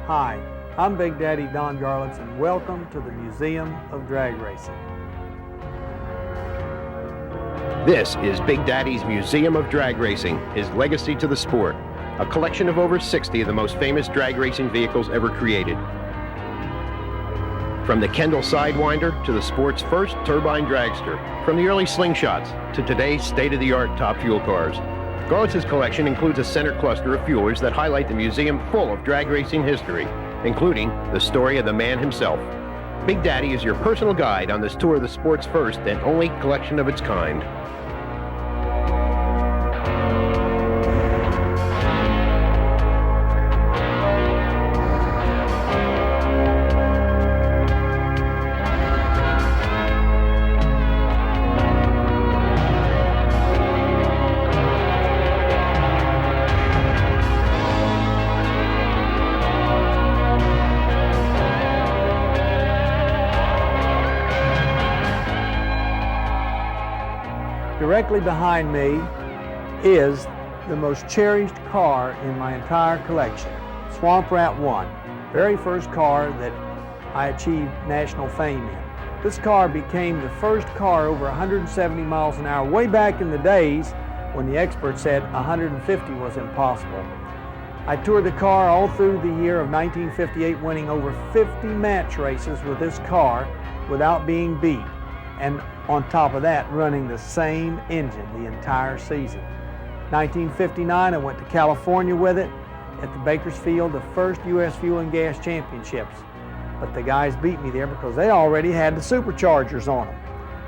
Hi, I'm Big Daddy Don Garlits, and welcome to the Museum of Drag Racing. This is Big Daddy's Museum of Drag Racing, his legacy to the sport, a collection of over 60 of the most famous drag racing vehicles ever created. From the Kendall Sidewinder to the sport's first turbine dragster, from the early slingshots to today's state-of-the-art top fuel cars, Garlits' collection includes a center cluster of fuelers that highlight the museum full of drag racing history, including the story of the man himself. Big Daddy is your personal guide on this tour of the sport's first and only collection of its kind. Directly behind me is the most cherished car in my entire collection, Swamp Rat 1, very first car that I achieved national fame in. This car became the first car over 170 miles an hour way back in the days when the experts said 150 was impossible. I toured the car all through the year of 1958, winning over 50 match races with this car without being beat. And on top of that, running the same engine the entire season. 1959, I went to California with it at the Bakersfield, the first U.S. Fuel and Gas Championships. But the guys beat me there because they already had the superchargers on them.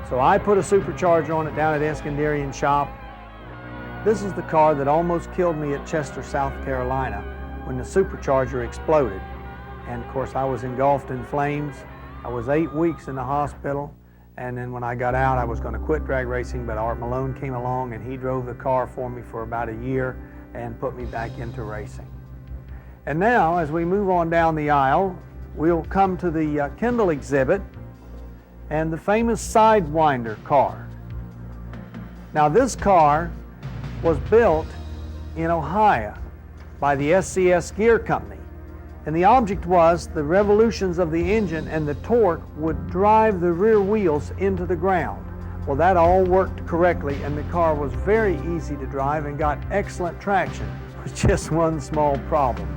So I put a supercharger on it down at Eskandarian shop. This is the car that almost killed me at Chester, South Carolina, when the supercharger exploded. And of course, I was engulfed in flames. I was 8 weeks in the hospital. And then when I got out, I was going to quit drag racing, but Art Malone came along and he drove the car for me for about a year and put me back into racing. And now, as we move on down the aisle, we'll come to the Kendall exhibit and the famous Sidewinder car. Now, this car was built in Ohio by the SCS Gear Company. And the object was the revolutions of the engine and the torque would drive the rear wheels into the ground. Well, that all worked correctly, and the car was very easy to drive and got excellent traction with just one small problem.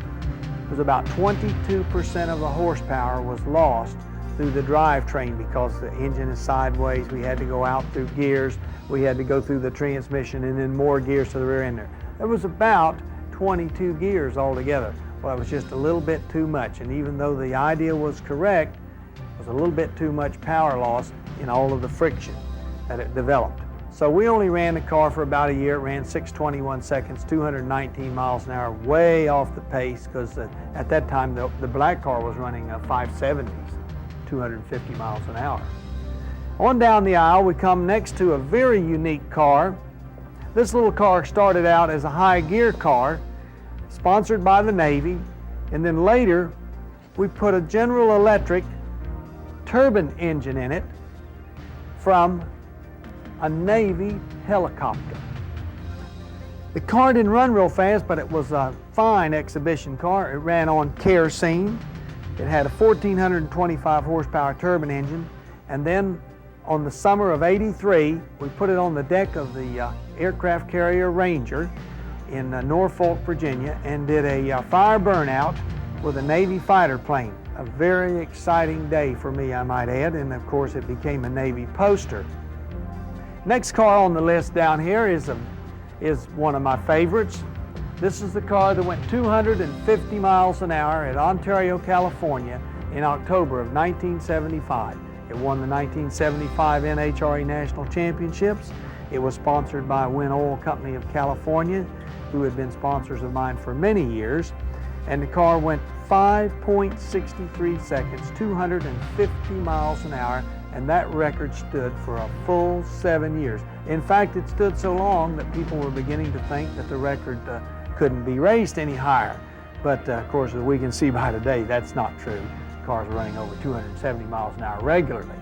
It was about 22% of the horsepower was lost through the drivetrain because the engine is sideways. We had to go out through gears. We had to go through the transmission and then more gears to the rear end there. There was about 22 gears altogether. Well, it was just a little bit too much, and even though the idea was correct, it was a little bit too much power loss in all of the friction that it developed. So we only ran the car for about a year. It ran 6:21 seconds, 219 miles an hour, way off the pace, because at that time the black car was running 570s, 250 miles an hour. On down the aisle, we come next to a very unique car. This little car started out as a high gear car, sponsored by the Navy, and then later we put a General Electric turbine engine in it from a Navy helicopter. The car didn't run real fast, but it was a fine exhibition car. It ran on kerosene. It had a 1,425 horsepower turbine engine, and then on the summer of '83, we put it on the deck of the aircraft carrier Ranger in Norfolk, Virginia, and did a fire burnout with a Navy fighter plane. A very exciting day for me, I might add, and of course it became a Navy poster. Next car on the list down here is one of my favorites. This is the car that went 250 miles an hour at Ontario, California in October of 1975. It won the 1975 NHRA National Championships. It was sponsored by Win Oil Company of California, who had been sponsors of mine for many years, and the car went 5.63 seconds, 250 miles an hour, and that record stood for a full 7 years. In fact, it stood so long that people were beginning to think that the record couldn't be raised any higher. But of course, as we can see by today, that's not true. Cars are running over 270 miles an hour regularly.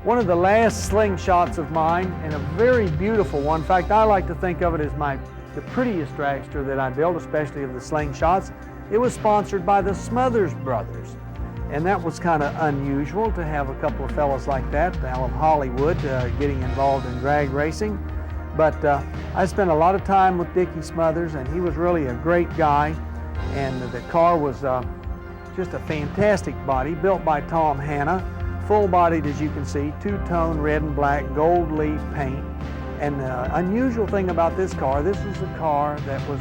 One of the last slingshots of mine, and a very beautiful one. In fact, I like to think of it as the prettiest dragster that I built, especially of the slingshots, It was sponsored by the Smothers Brothers. And that was kind of unusual to have a couple of fellas like that out of Hollywood getting involved in drag racing. But I spent a lot of time with Dickie Smothers, and he was really a great guy. And the car was just a fantastic body, built by Tom Hanna, full-bodied as you can see, two-tone red and black gold leaf paint. And the unusual thing about this car, this was the car that was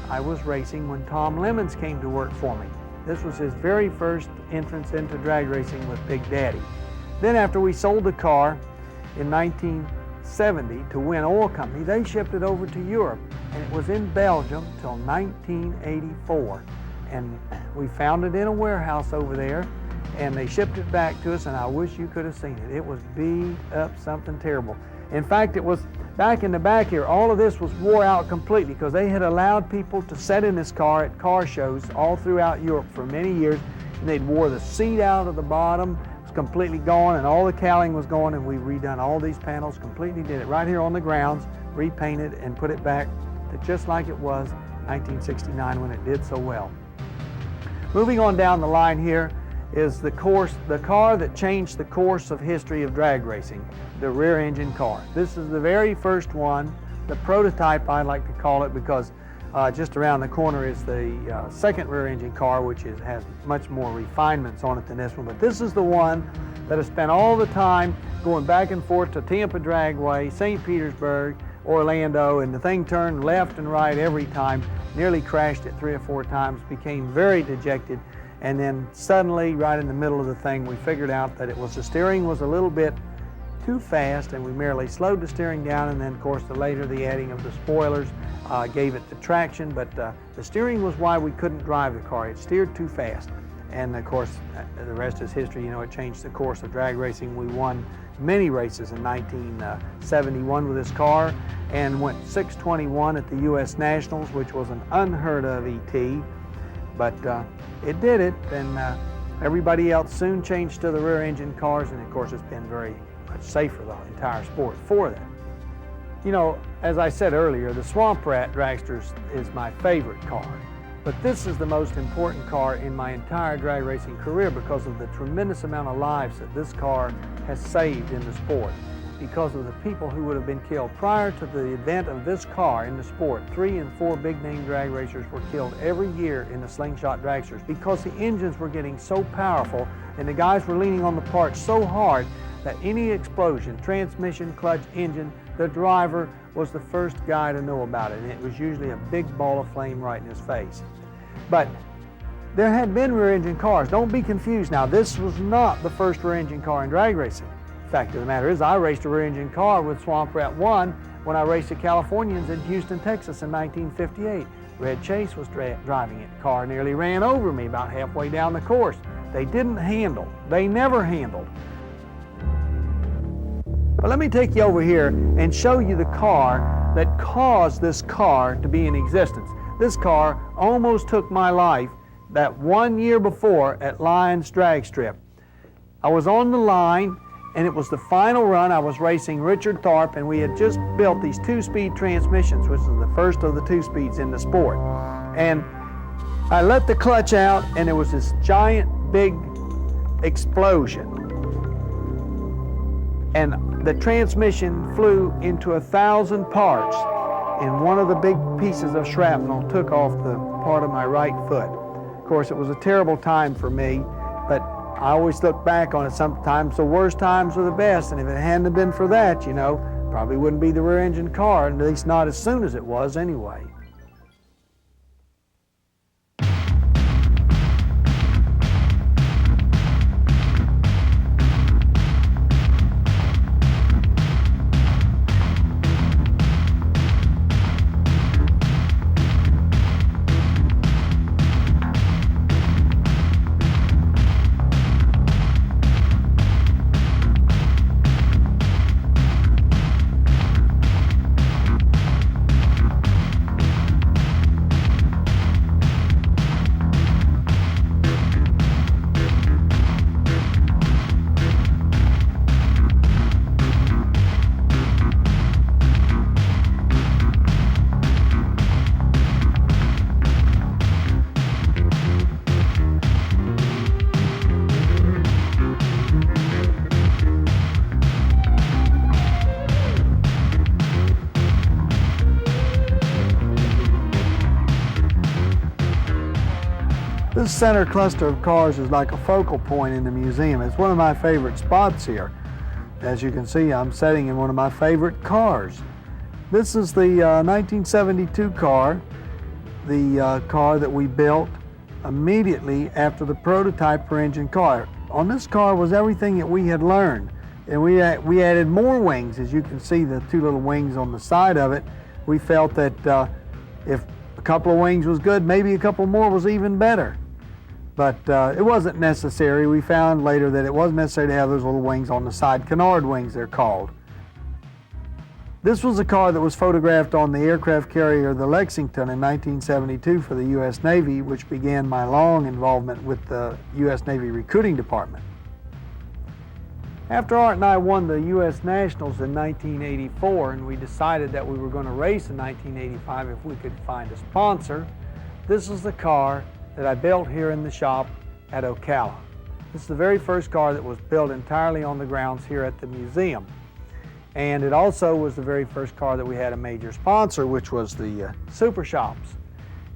I was racing when Tom Lemons came to work for me. This was his very first entrance into drag racing with Big Daddy. Then after we sold the car in 1970 to Win Oil Company, they shipped it over to Europe, and it was in Belgium till 1984. And we found it in a warehouse over there, and they shipped it back to us, and I wish you could have seen it. It was beat up something terrible. In fact, it was back in the back here, all of this was wore out completely because they had allowed people to sit in this car at car shows all throughout Europe for many years, and they'd wore the seat out of the bottom. It was completely gone, and all the cowling was gone, and we redone all these panels, completely did it right here on the grounds, repainted and put it back to just like it was 1969 when it did so well. Moving on down the line here is the car that changed the course of history of drag racing, the rear engine car. This is the very first one, the prototype I like to call it, because just around the corner is the second rear engine car, which has much more refinements on it than this one. But this is the one that has spent all the time going back and forth to Tampa Dragway, St. Petersburg, Orlando, and the thing turned left and right every time, nearly crashed it 3 or 4 times, became very dejected, and then suddenly, right in the middle of the thing, we figured out that the steering was a little bit too fast, and we merely slowed the steering down, and then of course later the adding of the spoilers gave it the traction, but the steering was why we couldn't drive the car. It steered too fast, and of course the rest is history. You know, it changed the course of drag racing. We won many races in 1971 with this car, and went 621 at the U.S. Nationals, which was an unheard of ET, but it did it, and everybody else soon changed to the rear engine cars, and of course it's been very much safer, the entire sport, for that. You know, as I said earlier, the Swamp Rat Dragster is my favorite car, but this is the most important car in my entire drag racing career because of the tremendous amount of lives that this car has saved in the sport. Because of the people who would have been killed prior to the advent of this car in the sport. 3 and 4 big name drag racers were killed every year in the slingshot dragsters because the engines were getting so powerful and the guys were leaning on the parts so hard that any explosion, transmission, clutch, engine, the driver was the first guy to know about it, and it was usually a big ball of flame right in his face. But there had been rear engine cars. Don't be confused now. This was not the first rear engine car in drag racing. Fact of the matter is, I raced a rear engine car with Swamp Rat 1 when I raced the Californians in Houston, Texas in 1958. Red Chase was driving it. The car nearly ran over me about halfway down the course. They didn't handle. They never handled. But let me take you over here and show you the car that caused this car to be in existence. This car almost took my life that 1 year before at Lyons Drag Strip. I was on the line, and it was the final run. I was racing Richard Tharp, and we had just built these 2-speed transmissions, which is the first of the 2-speeds in the sport. And I let the clutch out, and there was this giant, big explosion. And the transmission flew into 1,000 parts, and one of the big pieces of shrapnel took off the part of my right foot. Of course, it was a terrible time for me, but I always look back on it. Sometimes the worst times are the best, and if it hadn't been for that, you know, probably wouldn't be the rear engine car, at least not as soon as it was anyway. This center cluster of cars is like a focal point in the museum. It's one of my favorite spots here. As you can see, I'm sitting in one of my favorite cars. This is the 1972 car, the car that we built immediately after the prototype per engine car. On this car was everything that we had learned. And we added more wings. As you can see, the two little wings on the side of it. We felt that if a couple of wings was good, maybe a couple more was even better. But it wasn't necessary. We found later that it wasn't necessary to have those little wings on the side. Canard wings, they're called. This was a car that was photographed on the aircraft carrier the Lexington in 1972 for the U.S. Navy, which began my long involvement with the U.S. Navy recruiting department. After Art and I won the U.S. Nationals in 1984, and we decided that we were going to race in 1985 if we could find a sponsor, this is the car that I built here in the shop at Ocala. This is the very first car that was built entirely on the grounds here at the museum. And it also was the very first car that we had a major sponsor, which was the Super Shops.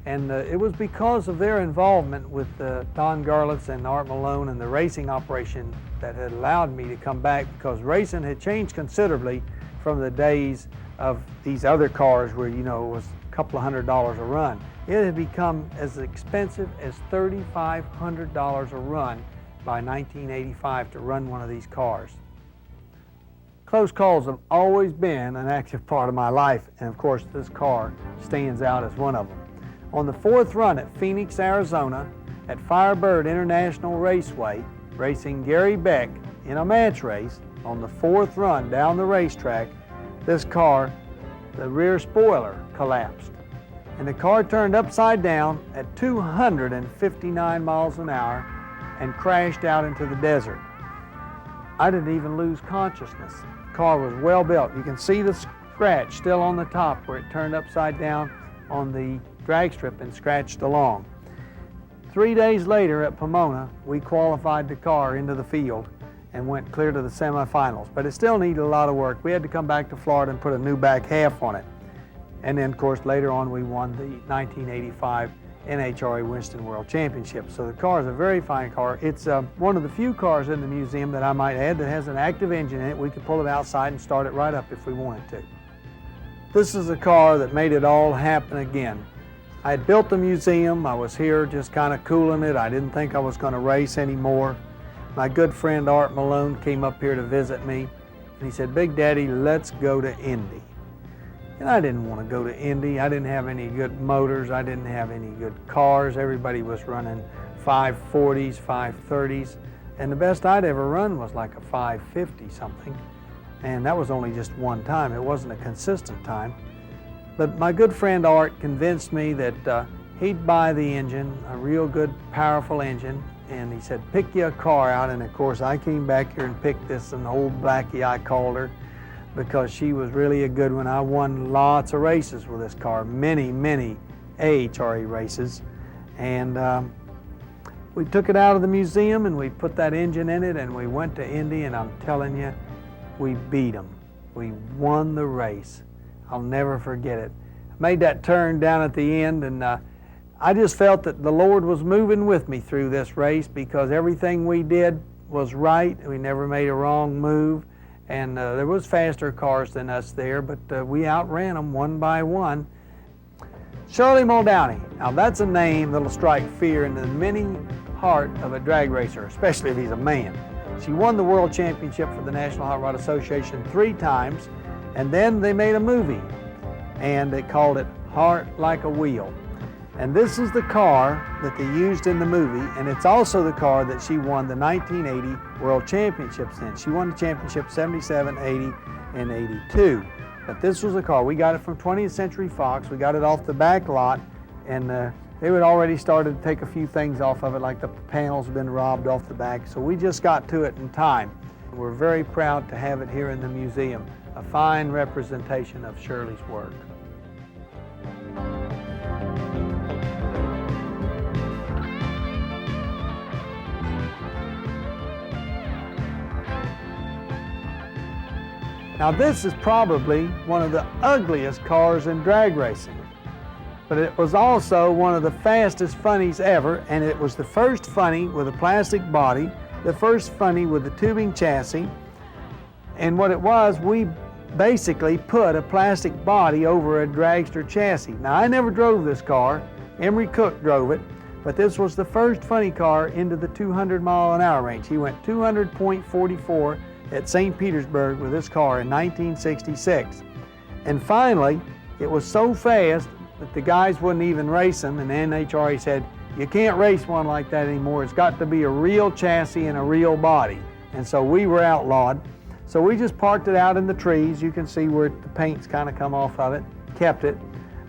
And it was because of their involvement with Don Garlits and Art Malone and the racing operation that had allowed me to come back, because racing had changed considerably from the days of these other cars where, you know, it was a couple of $100 a run. It had become as expensive as $3,500 a run by 1985 to run one of these cars. Close calls have always been an active part of my life, and of course this car stands out as one of them. On the fourth run at Phoenix, Arizona, at Firebird International Raceway, racing Gary Beck in a match race, on the fourth run down the racetrack, this car, the rear spoiler collapsed. And the car turned upside down at 259 miles an hour and crashed out into the desert. I didn't even lose consciousness. The car was well built. You can see the scratch still on the top where it turned upside down on the drag strip and scratched along. 3 days later at Pomona, we qualified the car into the field and went clear to the semifinals, but it still needed a lot of work. We had to come back to Florida and put a new back half on it. And then, of course, later on we won the 1985 NHRA Winston World Championship. So the car is a very fine car. It's one of the few cars in the museum that I might add that has an active engine in it. We could pull it outside and start it right up if we wanted to. This is a car that made it all happen again. I had built the museum. I was here just kind of cooling it. I didn't think I was going to race anymore. My good friend Art Malone came up here to visit me, and he said, "Big Daddy, let's go to Indy." And I didn't want to go to Indy. I didn't have any good motors. I didn't have any good cars. Everybody was running 540s, 530s, and the best I'd ever run was like a 550 something. And that was only just one time. It wasn't a consistent time. But my good friend Art convinced me that he'd buy the engine, a real good, powerful engine, and he said, "Pick you a car out." And of course, I came back here and picked this, an old Blackie, I called her, because she was really a good one. I won lots of races with this car, many, many AHRA races. And we took it out of the museum and we put that engine in it and we went to Indy, and I'm telling you, we beat them. We won the race. I'll never forget it. I made that turn down at the end, and I just felt that the Lord was moving with me through this race, because everything we did was right. We never made a wrong move. And there was faster cars than us there, but we outran them one by one. Shirley Muldowney. Now that's a name that'll strike fear into the many heart of a drag racer, especially if he's a man. She won the World Championship for the National Hot Rod Association 3 times, and then they made a movie, and they called it Heart Like a Wheel. And this is the car that they used in the movie, and it's also the car that she won the 1980 World Championships in. She won the championship 77, 80, and 82. But this was the car. We got it from 20th Century Fox. We got it off the back lot, and they had already started to take a few things off of it, like the panels had been robbed off the back. So we just got to it in time. We're very proud to have it here in the museum, a fine representation of Shirley's work. Now this is probably one of the ugliest cars in drag racing. but it was also one of the fastest funnies ever, and it was the first funny with a plastic body, the first funny with a tubing chassis. And what it was, we basically put a plastic body over a dragster chassis. Now, I never drove this car. Emery Cook drove it, but this was the first funny car into the 200-mile-an-hour range. He went 200.44 at St. Petersburg with this car in 1966. And finally, it was so fast that the guys wouldn't even race them, and the NHRA said, you can't race one like that anymore. It's got to be a real chassis and a real body. And so we were outlawed. So we just parked it out in the trees. You can see where the paint's kind of come off of it, kept it.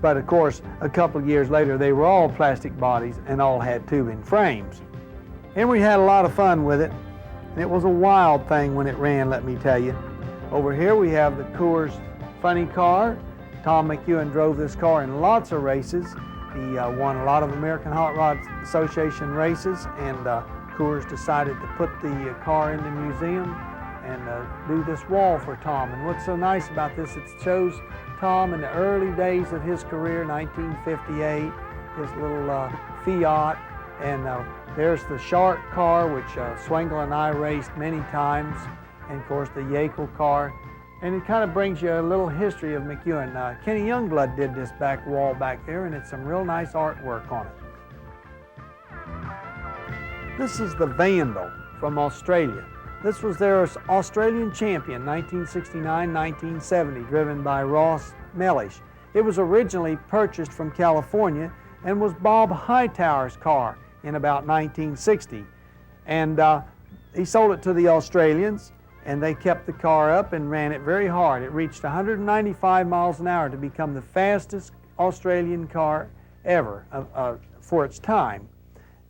But of course, a couple of years later, they were all plastic bodies and all had tubing frames. And we had a lot of fun with it. And it was a wild thing when it ran, let me tell you. Over here we have the Coors funny car. Tom McEwen drove this car in lots of races. He won a lot of American Hot Rod Association races, and Coors decided to put the car in the museum and do this wall for Tom. And what's so nice about this, it shows Tom in the early days of his career, 1958, his little Fiat, and there's the Shark car, which Swingle and I raced many times, and of course the Yackel car. And it kind of brings you a little history of McEwen. Kenny Youngblood did this back wall back there, and it's some real nice artwork on it. This is the Vandal from Australia. This was their Australian champion, 1969-1970, driven by Ross Mellish. It was originally purchased from California and was Bob Hightower's car in about 1960. And he sold it to the Australians, and they kept the car up and ran it very hard. It reached 195 miles an hour to become the fastest Australian car ever for its time.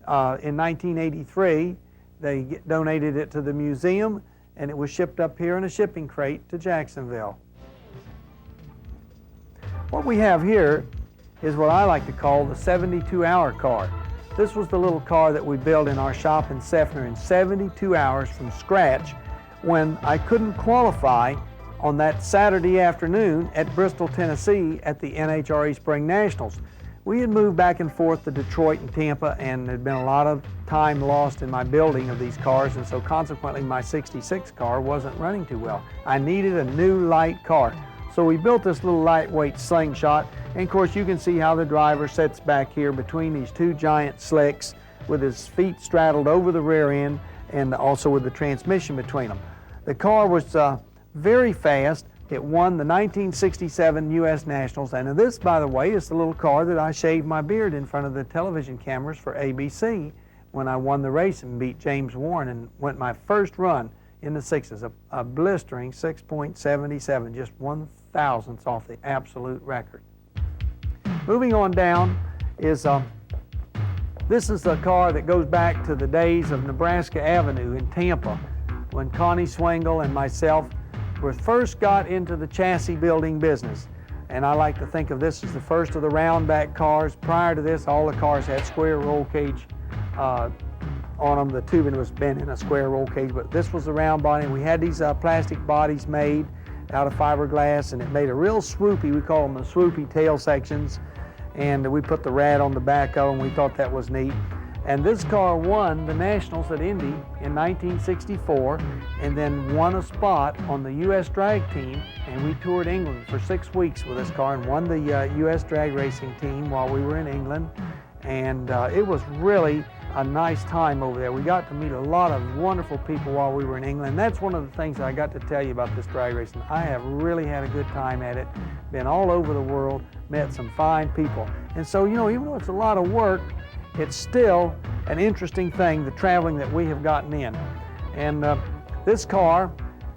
In 1983, they donated it to the museum, and it was shipped up here in a shipping crate to Jacksonville. What we have here is what I like to call the 72-hour car. This was the little car that we built in our shop in Seffner in 72 hours from scratch when I couldn't qualify on that Saturday afternoon at Bristol, Tennessee at the NHRA Spring Nationals. We had moved back and forth to Detroit and Tampa, and there'd been a lot of time lost in my building of these cars, and so consequently my 66 car wasn't running too well. I needed a new light car. So we built this little lightweight slingshot, and of course you can see how the driver sits back here between these two giant slicks with his feet straddled over the rear end and also with the transmission between them. The car was very fast. It won the 1967 U.S. Nationals, and this, by the way, is the little car that I shaved my beard in front of the television cameras for ABC when I won the race and beat James Warren and went my first run in the sixes, a blistering 6.77, just 1/1000th off the absolute record. Moving on down is, this is the car that goes back to the days of Nebraska Avenue in Tampa when Connie Swingle and myself first got into the chassis building business. And I like to think of this as the first of the round back cars. Prior to this, all the cars had square roll cage on them. The tubing was bent in a square roll cage, but this was the round body. And we had these plastic bodies made out of fiberglass, and it made a real swoopy, we call them the swoopy tail sections. And we put the rat on the back of them. We thought that was neat. And this car won the Nationals at Indy in 1964 and then won a spot on the U.S. drag team, and we toured England for 6 weeks with this car and won the U.S. drag racing team while we were in England. And it was really a nice time over there. We got to meet a lot of wonderful people while we were in England. That's one of the things I got to tell you about this drag racing. I have really had a good time at it, been all over the world, met some fine people. And so, you know, even though it's a lot of work, it's still an interesting thing, the traveling that we have gotten in. And this car,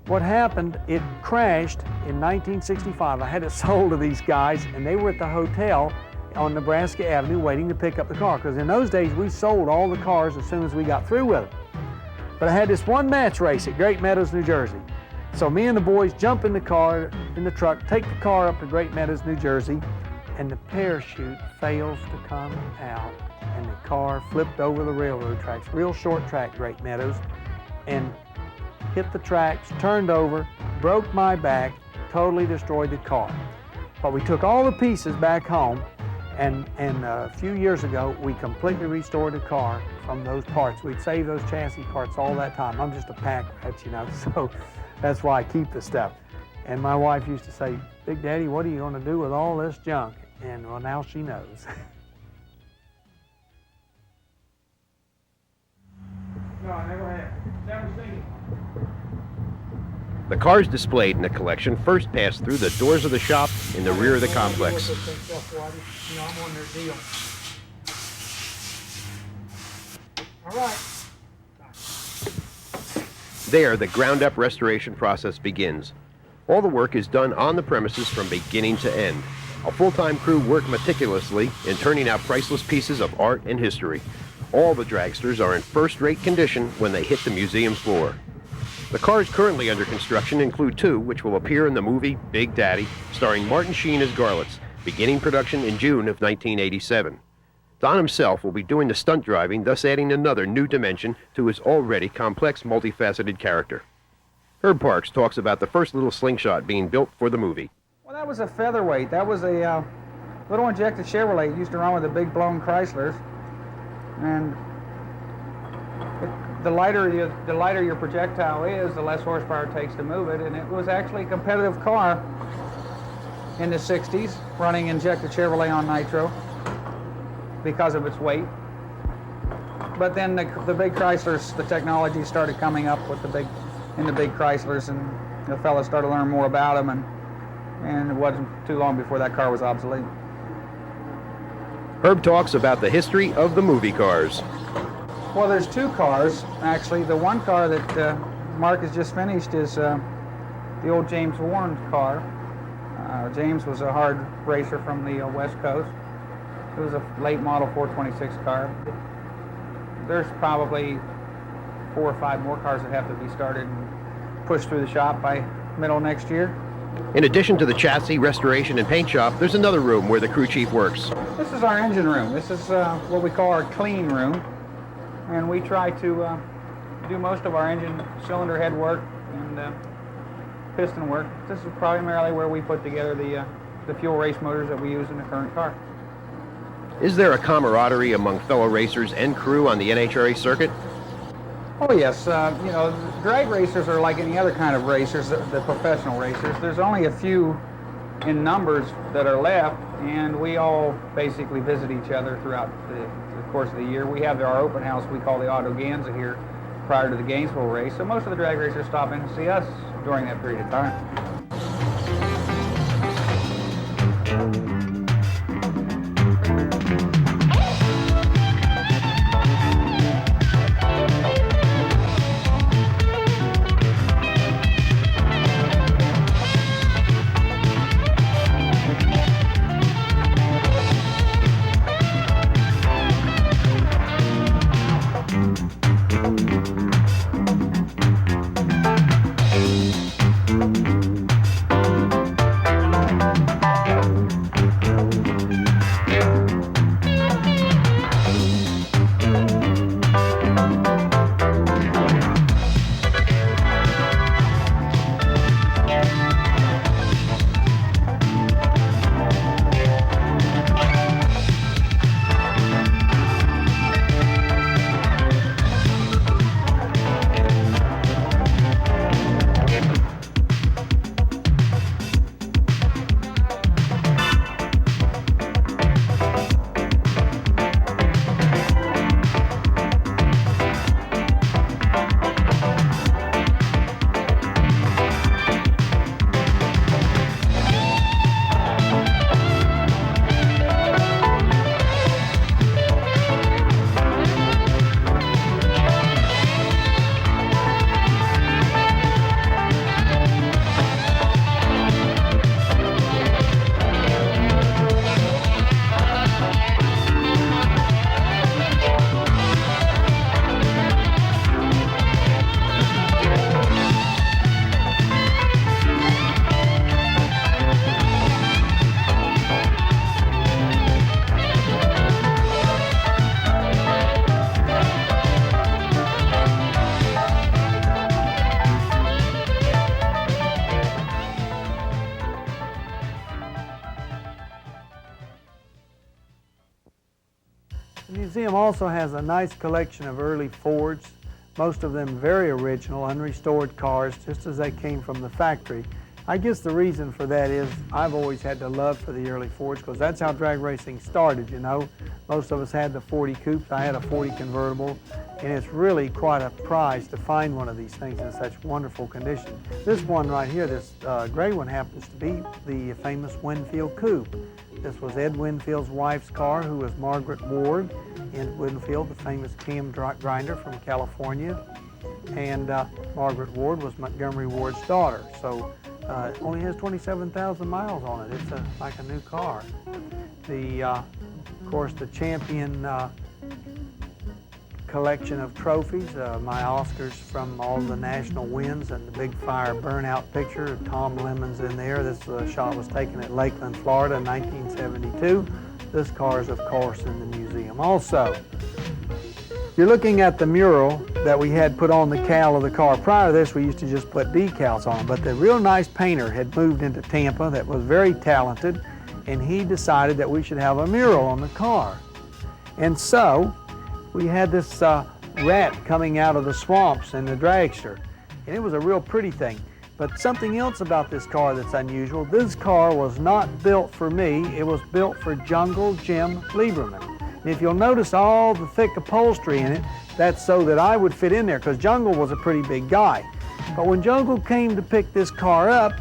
what happened, it crashed in 1965. I had it sold to these guys, and they were at the hotel on Nebraska Avenue waiting to pick up the car, because in those days we sold all the cars as soon as we got through with them. But I had this one match race at Great Meadows, New Jersey. So me and the boys jump in the car, in the truck, take the car up to Great Meadows, New Jersey, and the parachute fails to come out, and the car flipped over the railroad tracks, real short track, Great Meadows, and hit the tracks, turned over, broke my back, totally destroyed the car. But we took all the pieces back home, And a few years ago, we completely restored the car from those parts. We'd saved those chassis parts all that time. I'm just a pack rat, you know, so that's why I keep the stuff. And my wife used to say, "Big Daddy, what are you going to do with all this junk?" And well, now she knows. No, I never have. Never seen it. The cars displayed in the collection first passed through the doors of the shop in the rear of the complex. You know, I'm on their deal. All right. There, the ground-up restoration process begins. All the work is done on the premises from beginning to end. A full-time crew work meticulously in turning out priceless pieces of art and history. All the dragsters are in first-rate condition when they hit the museum floor. The cars currently under construction include two which will appear in the movie Big Daddy, starring Martin Sheen as Garlits, beginning production in June of 1987. Don himself will be doing the stunt driving, thus adding another new dimension to his already complex, multifaceted character. Herb Parks talks about the first little slingshot being built for the movie. Well, that was a featherweight. That was a little injected Chevrolet. It used to run with the big blown Chryslers. And the lighter your projectile is, the less horsepower it takes to move it. And it was actually a competitive car in the 60s, running injected Chevrolet on nitro because of its weight. But then the big Chryslers, the technology started coming up with the big Chryslers, and the fellas started to learn more about them, and it wasn't too long before that car was obsolete. Herb talks about the history of the movie cars. Well, there's two cars, actually. The one car that Mark has just finished is the old James Warren car. James was a hard racer from the West Coast. It was a late model 426 car. There's probably 4 or 5 more cars that have to be started and pushed through the shop by middle of next year. In addition to the chassis, restoration, and paint shop, there's another room where the crew chief works. This is our engine room. This is what we call our clean room. And we try to do most of our engine cylinder head work and piston work. This is primarily where we put together the fuel race motors that we use in the current car. Is there a camaraderie among fellow racers and crew on the NHRA circuit? Oh yes, you know, drag racers are like any other kind of racers, the professional racers. There's only a few in numbers that are left, and we all basically visit each other throughout the course of the year. We have our open house we call the Auto Ganza here prior to the Gainesville race, so most of the drag racers stop in to see us during that period of time. The museum also has a nice collection of early Fords, most of them very original, unrestored cars, just as they came from the factory. I guess the reason for that is I've always had the love for the early Fords because that's how drag racing started, you know. Most of us had the 40 coupes. I had a 40 convertible, and it's really quite a prize to find one of these things in such wonderful condition. This one right here, this gray one, happens to be the famous Winfield coupe. This was Ed Winfield's wife's car, who was Margaret Ward. Ed Winfield, the famous cam grinder from California, and Margaret Ward was Montgomery Ward's daughter. So it only has 27,000 miles on it. It's like a new car. Of course, the champion collection of trophies, my Oscars from all the national wins and the big fire burnout picture. Tom Lemon's in there. This shot was taken at Lakeland, Florida in 1972. This car is, of course, in the museum also. You're looking at the mural that we had put on the cowl of the car. Prior to this, we used to just put decals on, but the real nice painter had moved into Tampa that was very talented, and he decided that we should have a mural on the car. And so we had this rat coming out of the swamps in the dragster, and it was a real pretty thing. But something else about this car that's unusual, this car was not built for me, it was built for Jungle Jim Lieberman. And if you'll notice all the thick upholstery in it, that's so that I would fit in there, because Jungle was a pretty big guy. But when Jungle came to pick this car up,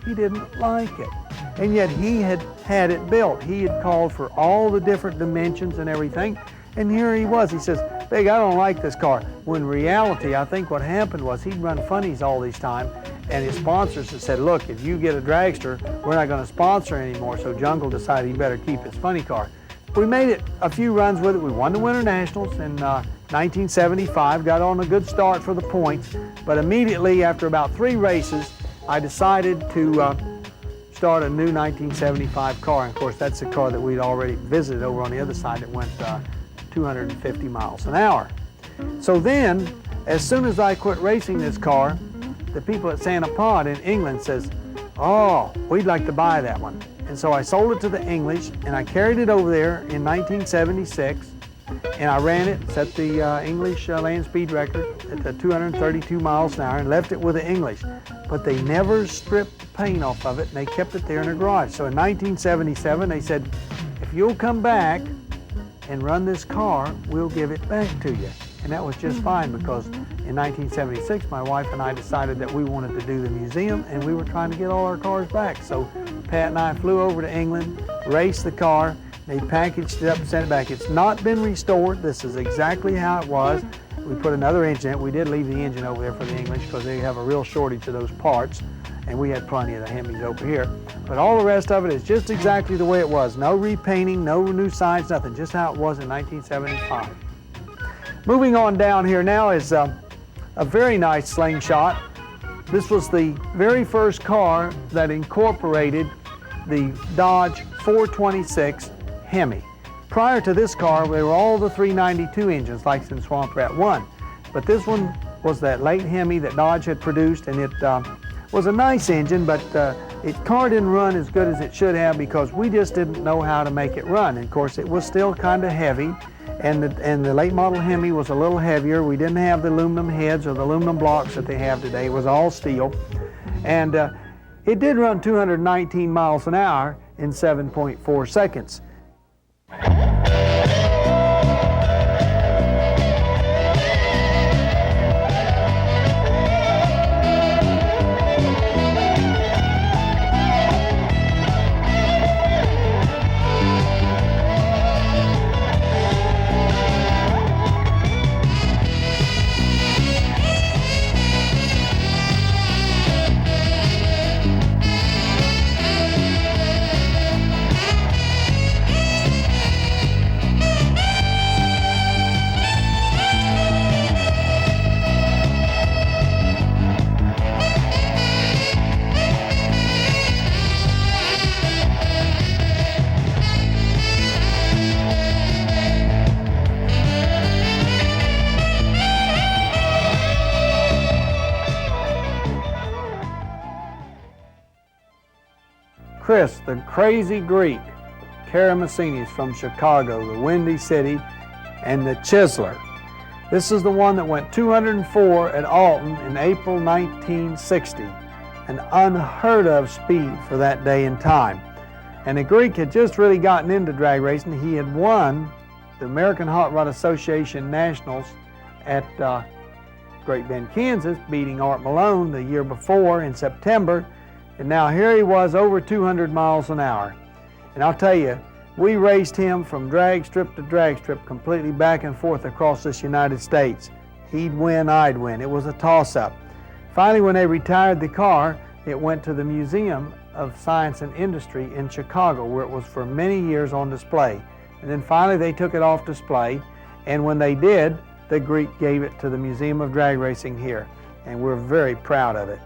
he didn't like it. And yet he had had it built. He had called for all the different dimensions and everything, and here he was. He says, "Big, I don't like this car." When in reality, I think what happened was he'd run funnies all this time, and his sponsors had said, "Look, if you get a dragster, we're not going to sponsor anymore." So Jungle decided he better keep his funny car. We made it a few runs with it. We won the Winter Nationals in 1975, got on a good start for the points, but immediately after about 3 races, I decided to start a new 1975 car. And of course, that's the car that we'd already visited over on the other side that went 250 miles an hour. So then, as soon as I quit racing this car, the people at Santa Pod in England says, "Oh, we'd like to buy that one." And so I sold it to the English, and I carried it over there in 1976, and I ran it, set the English land speed record at 232 miles an hour, and left it with the English. But they never stripped the paint off of it, and they kept it there in their garage. So in 1977, they said, "If you'll come back and run this car, we'll give it back to you." And that was just fine, because in 1976, my wife and I decided that we wanted to do the museum, and we were trying to get all our cars back. So Pat and I flew over to England, raced the car, they packaged it up and sent it back. It's not been restored. This is exactly how it was. We put another engine in it. We did leave the engine over there for the English because they have a real shortage of those parts, and we had plenty of the Hemis over here. But all the rest of it is just exactly the way it was. No repainting, no new signs, nothing. Just how it was in 1975. Moving on down here now is a very nice slingshot. This was the very first car that incorporated the Dodge 426 Hemi. Prior to this car, they were all the 392 engines like in Swamp Rat 1. But this one was that late Hemi that Dodge had produced, and it was a nice engine, but car didn't run as good as it should have because we just didn't know how to make it run. And of course, it was still kind of heavy. And the late model Hemi was a little heavier. We didn't have the aluminum heads or the aluminum blocks that they have today. It was all steel. And it did run 219 miles an hour in 7.4 seconds. Chris, the crazy Greek, Karamassinis from Chicago, the Windy City. and the Chiseler. This is the one that went 204 at Alton in April 1960, an unheard of speed for that day and time. And the Greek had just really gotten into drag racing. He had won the American Hot Rod Association Nationals at Great Bend, Kansas, beating Art Malone the year before in September. And now here he was over 200 miles an hour. And I'll tell you, we raced him from drag strip to drag strip, completely back and forth across this United States. He'd win, I'd win. It was a toss-up. Finally, when they retired the car, it went to the Museum of Science and Industry in Chicago, where it was for many years on display. And then finally they took it off display, and when they did, the Greek gave it to the Museum of Drag Racing here, and we're very proud of it.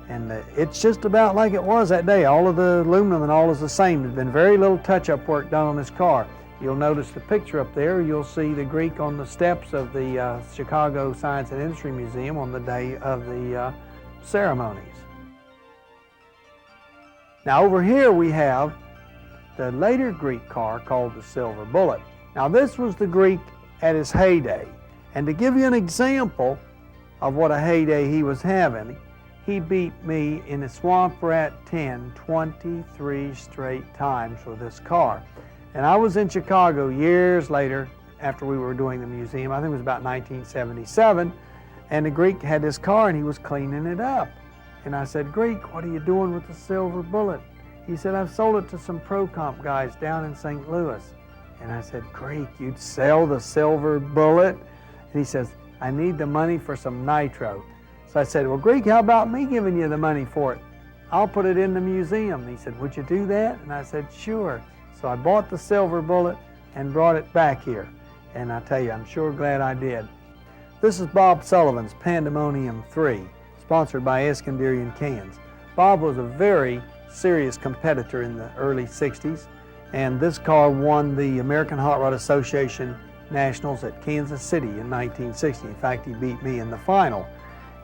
And it's just about like it was that day. All of the aluminum and all is the same. There's been very little touch-up work done on this car. You'll notice the picture up there. You'll see the Greek on the steps of the Chicago Science and Industry Museum on the day of the ceremonies. Now over here we have the later Greek car called the Silver Bullet. Now this was the Greek at his heyday. And to give you an example of what a heyday he was having, he beat me in the Swamp Rat 10 23 straight times for this car. And I was in Chicago years later after we were doing the museum. I think it was about 1977. And the Greek had this car and he was cleaning it up. And I said, Greek, what are you doing with the Silver Bullet? He said, I've sold it to some pro comp guys down in St. Louis. And I said, Greek, you'd sell the Silver Bullet? And he says, I need the money for some nitro. So I said, well, Greek, how about me giving you the money for it? I'll put it in the museum. And he said, would you do that? And I said, sure. So I bought the Silver Bullet and brought it back here. And I tell you, I'm sure glad I did. This is Bob Sullivan's Pandemonium 3, sponsored by Eskandarian Cans. Bob was a very serious competitor in the early 60s, and this car won the American Hot Rod Association Nationals at Kansas City in 1960. In fact, he beat me in the final.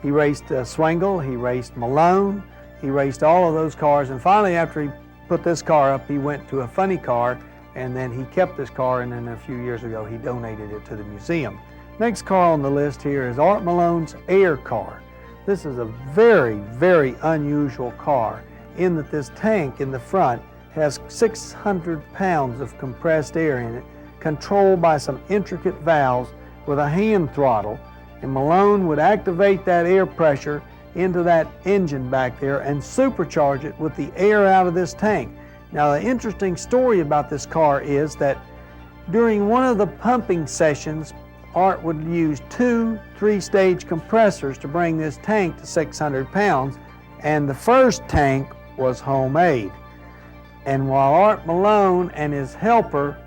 He raced Swengel, he raced Malone, he raced all of those cars, and finally after he put this car up, he went to a funny car, and then he kept this car, and then a few years ago he donated it to the museum. Next car on the list here is Art Malone's Air car. This is a very, very unusual car in that this tank in the front has 600 pounds of compressed air in it, controlled by some intricate valves with a hand throttle. And Malone would activate that air pressure into that engine back there and supercharge it with the air out of this tank. Now, the interesting story about this car is that during one of the pumping sessions, Art would use 2 3-stage compressors to bring this tank to 600 pounds, and the first tank was homemade. And while Art Malone and his helper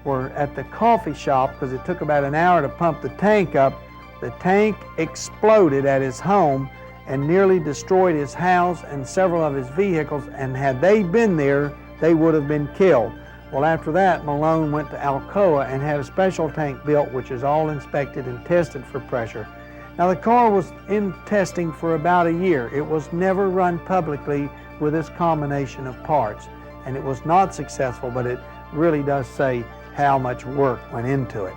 were at the coffee shop, because it took about an hour to pump the tank up, the tank exploded at his home and nearly destroyed his house and several of his vehicles, and had they been there, they would have been killed. Well, after that, Malone went to Alcoa and had a special tank built, which is all inspected and tested for pressure. Now, the car was in testing for about a year. It was never run publicly with this combination of parts, and it was not successful, but it really does say how much work went into it.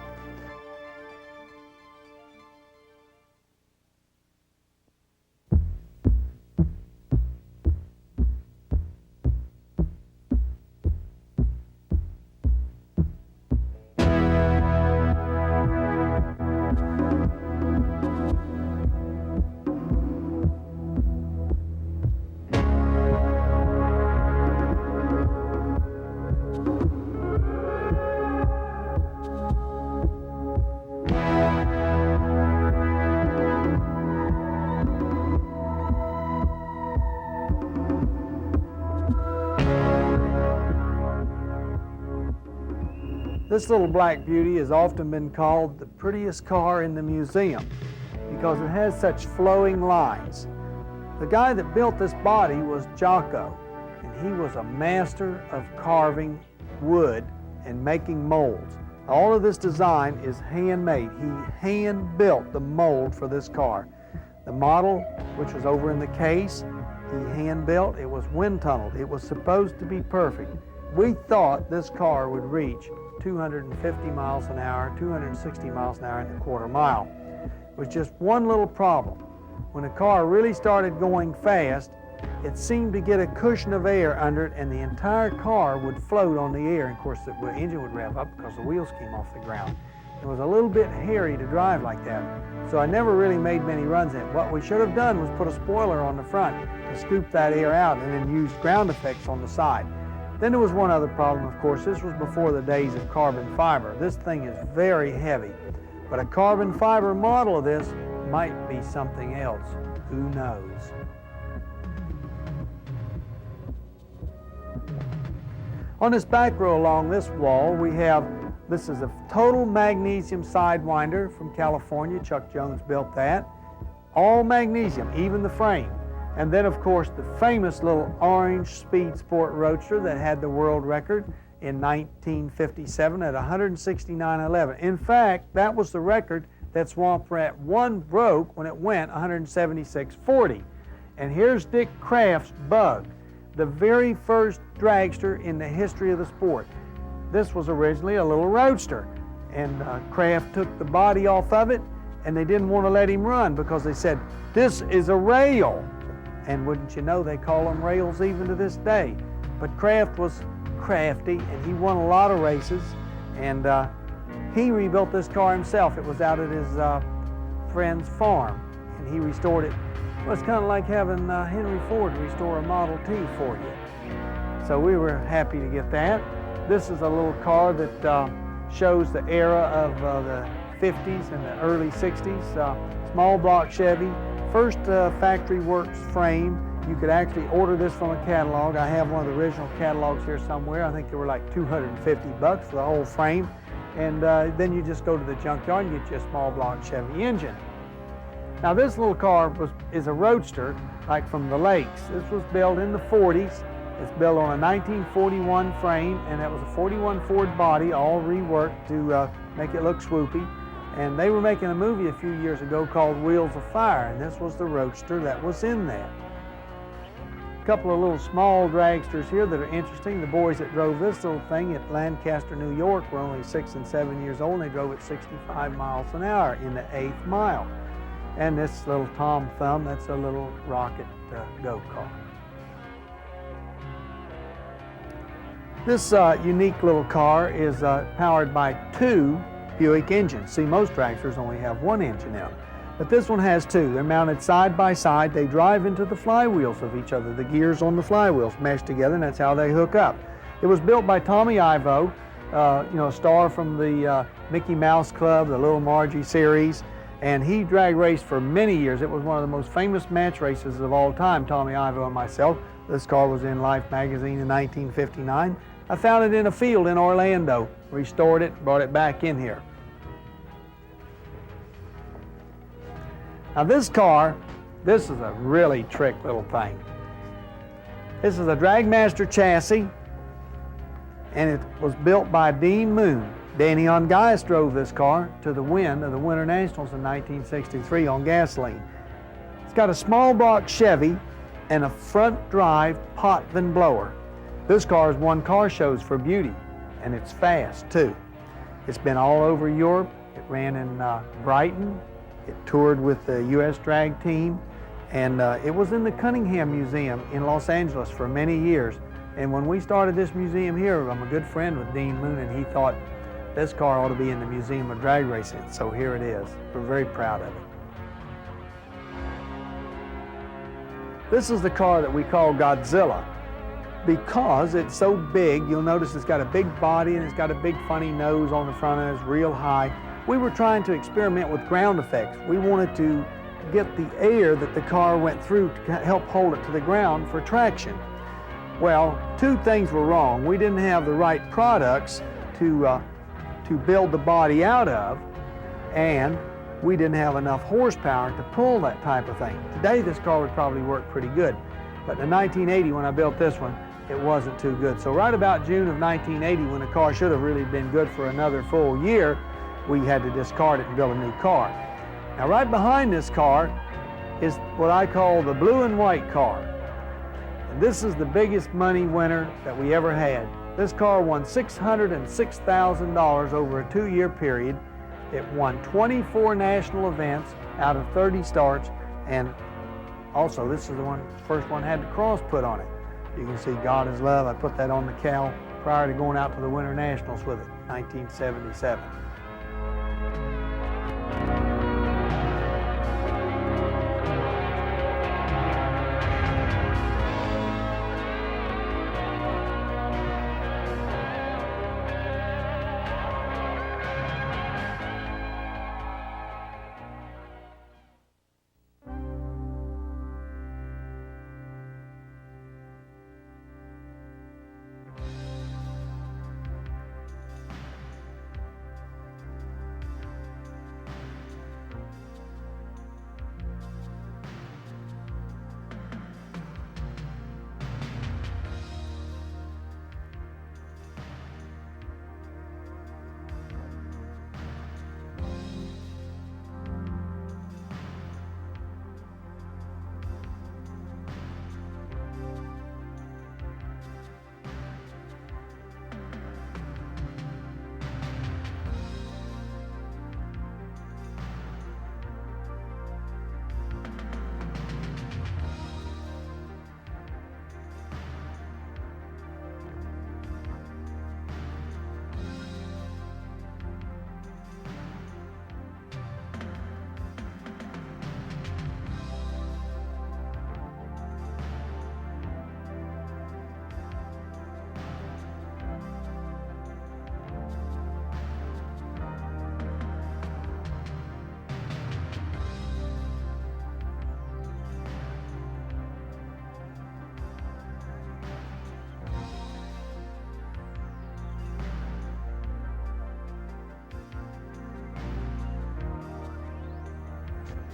This little black beauty has often been called the prettiest car in the museum because it has such flowing lines. The guy that built this body was Jocko, and he was a master of carving wood and making molds. All of this design is handmade. He hand-built the mold for this car. The model, which was over in the case, he hand-built. It was wind-tunneled. It was supposed to be perfect. We thought this car would reach 250 miles an hour, 260 miles an hour in the quarter mile. It was just one little problem. When a car really started going fast, it seemed to get a cushion of air under it, and the entire car would float on the air. And of course, the engine would rev up because the wheels came off the ground. It was a little bit hairy to drive like that, so I never really made many runs in it. What we should have done was put a spoiler on the front to scoop that air out, and then use ground effects on the side. Then there was one other problem, of course. This was before the days of carbon fiber. This thing is very heavy, but a carbon fiber model of this might be something else. Who knows? On this back row along this wall, we have, this is a total magnesium sidewinder from California. Chuck Jones built that. All magnesium, even the frame. And then, of course, the famous little orange Speed Sport Roadster that had the world record in 1957 at 169.11. In fact, that was the record that Swamp Rat 1 broke when it went 176.40. And here's Dick Kraft's Bug, the very first dragster in the history of the sport. This was originally a little roadster, and Kraft took the body off of it, and they didn't want to let him run because they said, this is a rail. And wouldn't you know, they call them rails even to this day. But Kraft was crafty, and he won a lot of races, and he rebuilt this car himself. It was out at his friend's farm, and he restored it. Well, it's kind of like having Henry Ford restore a Model T for you. So we were happy to get that. This is a little car that shows the era of the 50s and the early 60s. Small block Chevy, first factory works frame. You could actually order this from a catalog. I have one of the original catalogs here somewhere. I think they were like $250 for the whole frame. And then you just go to the junkyard and get you a small block Chevy engine. Now this little car is a roadster, like from the lakes. This was built in the 40s. It's built on a 1941 frame, and that was a 41 Ford body, all reworked to make it look swoopy. And they were making a movie a few years ago called Wheels of Fire, and this was the roadster that was in that. A couple of little small dragsters here that are interesting. The boys that drove this little thing at Lancaster, New York were only 6 and 7 years old, and they drove at 65 miles an hour in the 8th mile. And this little Tom Thumb, that's a little rocket go-kart. This unique little car is powered by 2 Buick engines. See, most dragsters only have 1 engine in them, but this one has 2. They're mounted side by side. They drive into the flywheels of each other. The gears on the flywheels mesh together, and that's how they hook up. It was built by Tommy Ivo, a star from the Mickey Mouse Club, the Little Margie series, and he drag raced for many years. It was one of the most famous match races of all time, Tommy Ivo and myself. This car was in Life magazine in 1959. I found it in a field in Orlando, restored it, brought it back in here. Now this car, this is a really trick little thing. This is a Dragmaster chassis, and it was built by Dean Moon. Danny Ongais drove this car to the win of the Winter Nationals in 1963 on gasoline. It's got a small block Chevy and a front drive Potvin blower. This car has won car shows for beauty, and it's fast too. It's been all over Europe. It ran in Brighton. It toured with the U.S. drag team, and it was in the Cunningham Museum in Los Angeles for many years. And when we started this museum here, I'm a good friend with Dean Moon, and he thought this car ought to be in the Museum of Drag Racing. So here it is. We're very proud of it. This is the car that we call Godzilla. Because it's so big, you'll notice it's got a big body and it's got a big funny nose on the front and it's real high. We were trying to experiment with ground effects. We wanted to get the air that the car went through to help hold it to the ground for traction. Well, 2 things were wrong. We didn't have the right products to build the body out of, and we didn't have enough horsepower to pull that type of thing. Today this car would probably work pretty good, but in 1980 when I built this one, it wasn't too good. So right about June of 1980, when the car should have really been good for another full year, we had to discard it and build a new car. Now right behind this car is what I call the blue and white car. And this is the biggest money winner that we ever had. This car won $606,000 over a 2-year period. It won 24 national events out of 30 starts, and also this is the first one had the cross put on it. You can see God is Love. I put that on the cowl prior to going out to the Winter Nationals with it, 1977.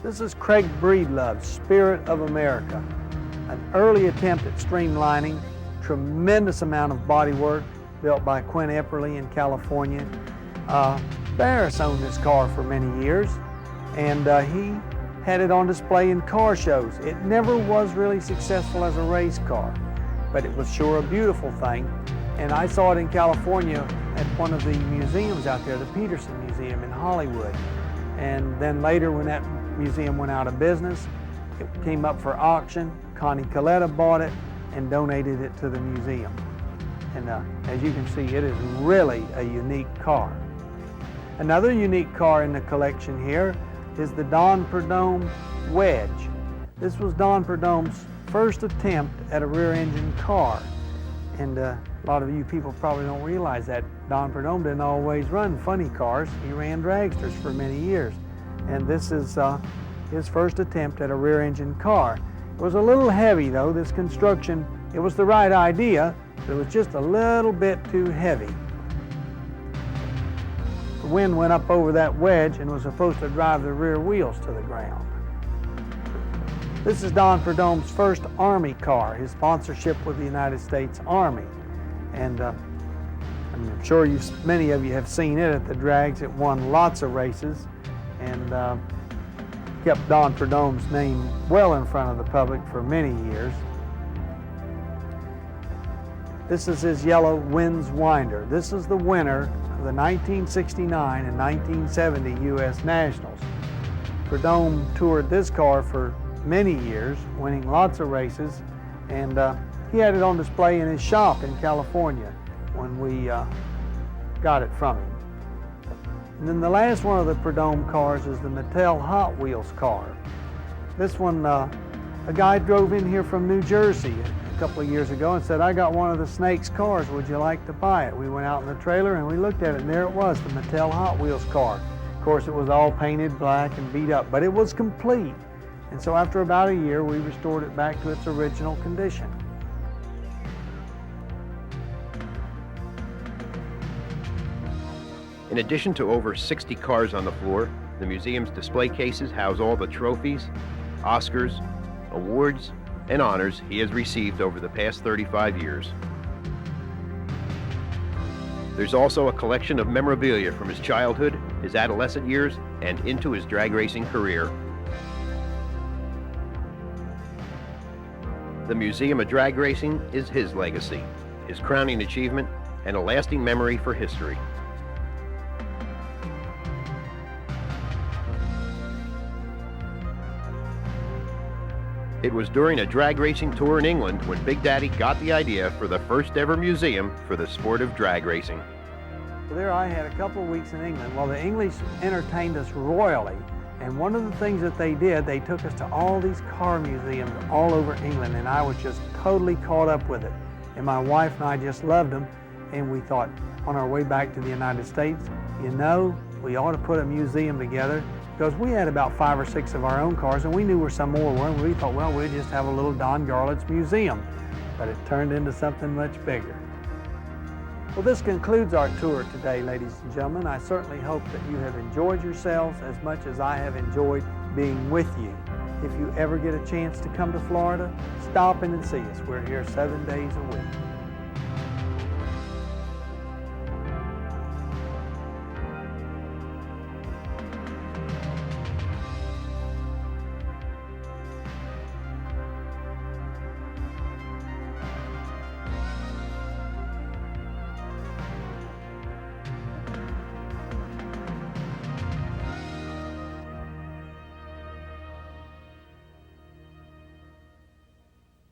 This is Craig Breedlove's Spirit of America, an early attempt at streamlining, tremendous amount of body work built by Quinn Epperly in California. Barris owned this car for many years, and he had it on display in car shows. It never was really successful as a race car, but it was sure a beautiful thing. And I saw it in California at one of the museums out there, the Peterson Museum in Hollywood. And then later, when that museum went out of business, it came up for auction. Connie Coletta bought it and donated it to the museum. And as you can see, it is really a unique car. Another unique car in the collection here is the Don Prudhomme Wedge. This was Don Prudhomme's first attempt at a rear-engine car. And a lot of you people probably don't realize that Don Prudhomme didn't always run funny cars. He ran dragsters for many years. And this is his first attempt at a rear-engine car. It was a little heavy though, this construction. It was the right idea, but it was just a little bit too heavy. The wind went up over that wedge and was supposed to drive the rear wheels to the ground. This is Don Prudhomme's first Army car, his sponsorship with the United States Army. And I'm sure many of you have seen it at the drags. It won lots of races and kept Don Prudhomme's name well in front of the public for many years. This is his yellow Winds Winder. This is the winner of the 1969 and 1970 U.S. Nationals. Prudhomme toured this car for many years, winning lots of races, and he had it on display in his shop in California when we got it from him. And then the last one of the Prudhomme cars is the Mattel Hot Wheels car. This one, a guy drove in here from New Jersey a couple of years ago and said, "I got one of the Snakes cars, would you like to buy it?" We went out in the trailer and we looked at it, and there it was, the Mattel Hot Wheels car. Of course, it was all painted black and beat up, but it was complete. And so after about a year, we restored it back to its original condition. In addition to over 60 cars on the floor, the museum's display cases house all the trophies, Oscars, awards, and honors he has received over the past 35 years. There's also a collection of memorabilia from his childhood, his adolescent years, and into his drag racing career. The Museum of Drag Racing is his legacy. His crowning achievement and a lasting memory for history. It was during a drag racing tour in England when Big Daddy got the idea for the first ever museum for the sport of drag racing. There I had a couple of weeks in England. Well, the English entertained us royally, and one of the things that they did, they took us to all these car museums all over England, and I was just totally caught up with it. And my wife and I just loved them, and we thought on our way back to the United States, you know, we ought to put a museum together, because we had about 5 or 6 of our own cars, and we knew where some more were, and we thought, well, we'd just have a little Don Garlits museum. But it turned into something much bigger. Well, this concludes our tour today, ladies and gentlemen. I certainly hope that you have enjoyed yourselves as much as I have enjoyed being with you. If you ever get a chance to come to Florida, stop in and see us. We're here 7 days a week.